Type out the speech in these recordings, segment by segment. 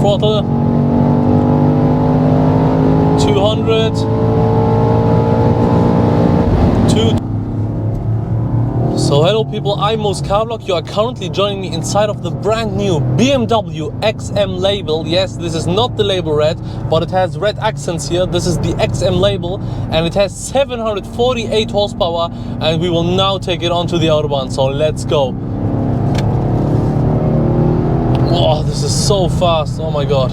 throttle. 200. So hello people, I'm Moscarblog. You are currently joining me inside of the brand new BMW XM label. Yes, this is not the label red, but it has red accents here. This is the XM label and it has 748 horsepower, and we will now take it onto the Autobahn. So let's go. Oh, this is so fast. Oh my god.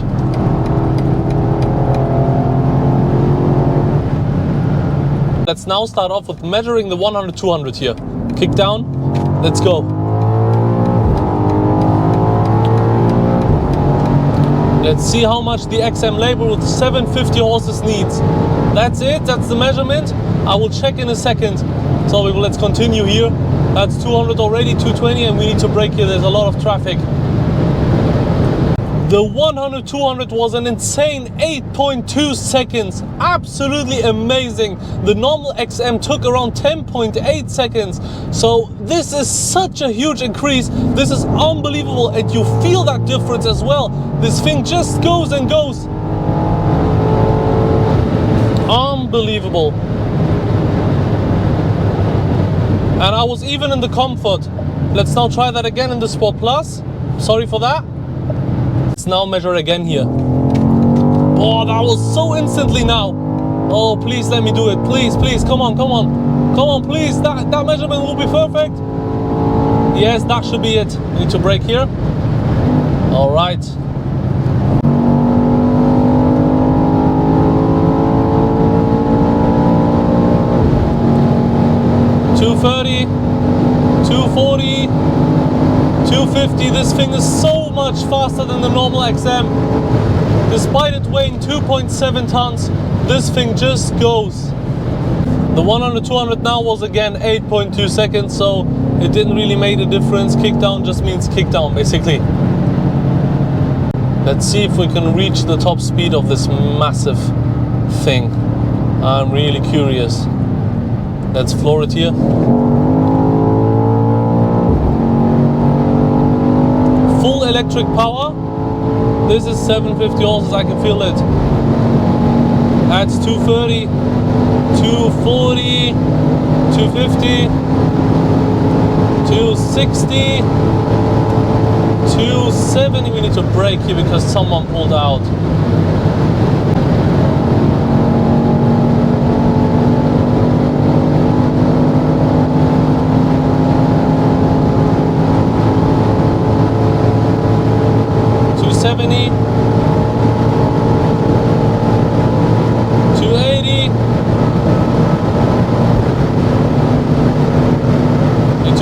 Let's now start off with measuring the 100-200 here. Kick down, let's go. Let's see how much the XM label with 750 horses needs. That's it, that's the measurement. I will check in a second. So let's continue here. That's 200 already, 220, and we need to brake here. There's a lot of traffic. The 100-200 was an insane 8.2 seconds. Absolutely amazing. The normal XM took around 10.8 seconds. So this is such a huge increase. This is unbelievable, and you feel that difference as well. This thing just goes and goes. Unbelievable. And I was even in the comfort. Let's now try that again in the Sport Plus. Sorry for that. Let's now measure again here. Oh, that was so instantly now. Oh, please let me do it. Please, please, come on, come on. Come on, please. That measurement will be perfect. Yes, that should be it. Need to brake here. All right. $230, $240, $250. This thing is so much faster than the normal XM. Despite it weighing 2.7 tons, this thing just goes. The 100-200 now was again 8.2 seconds, so it didn't really make a difference. Kick down just means kick down, basically. Let's see if we can reach the top speed of this massive thing. I'm really curious. Let's floor it here. Full electric power. This is 750 horses, I can feel it. That's 230, 240, 250, 260, 270. We need to brake here because someone pulled out.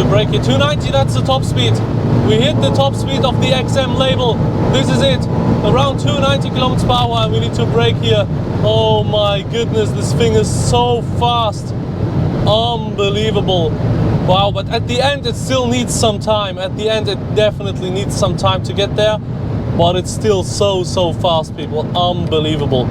Brake here. 290, that's the top speed. We hit the top speed of the XM label. This is it. Around 290 kilometers per hour, and we need to brake here. Oh my goodness, this thing is so fast. Unbelievable. Wow, but at the end it still needs some time. At the end it definitely needs some time to get there. But it's still so fast, people. Unbelievable.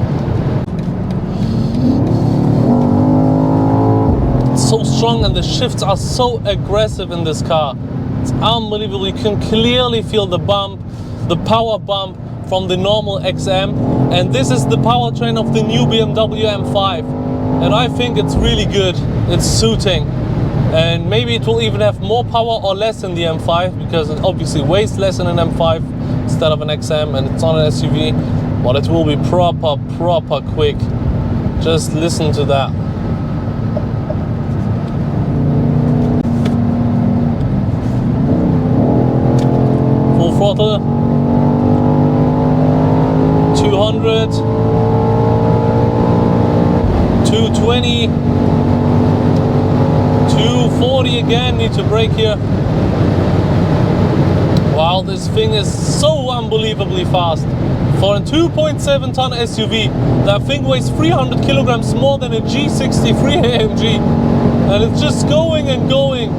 So strong, and the shifts are so aggressive in this car. It's unbelievable. You can clearly feel the bump, the power bump from the normal XM, and this is the powertrain of the new BMW M5, and I think it's really good. It's suiting, and maybe it will even have more power or less in the M5 because it obviously weighs less in an M5 instead of an XM, and it's not an SUV, but it will be proper quick. Just listen to that. Throttle, 200, 220, 240 again, need to brake here. Wow, this thing is so unbelievably fast. For a 2.7 ton SUV, that thing weighs 300 kilograms more than a G63 AMG, and it's just going and going.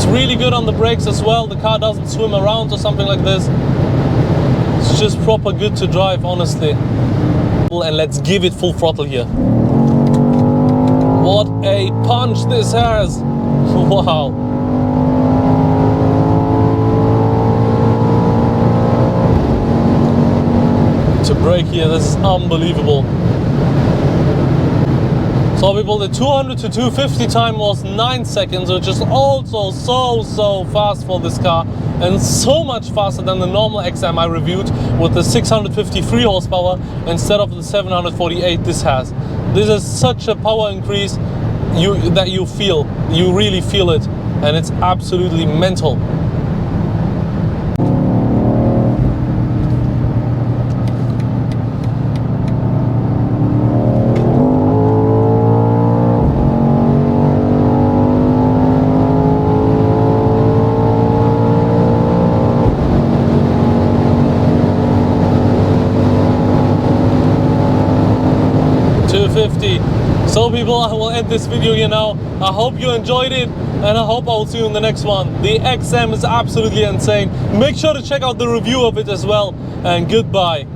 Really good on the brakes as well. The car doesn't swim around or something like this. It's just proper good to drive, honestly. And let's give it full throttle here. What a punch this has! Wow! To brake here, this is unbelievable. So people, the 200 to 250 time was 9 seconds, which is also so fast for this car, and so much faster than the normal XM I reviewed with the 653 horsepower instead of the 748 this has. This is such a power increase that you feel. You really feel it, and it's absolutely mental. So people, I will end this video here now. I hope you enjoyed it, and I hope I will see you in the next one. The XM is absolutely insane. Make sure to check out the review of it as well, and goodbye.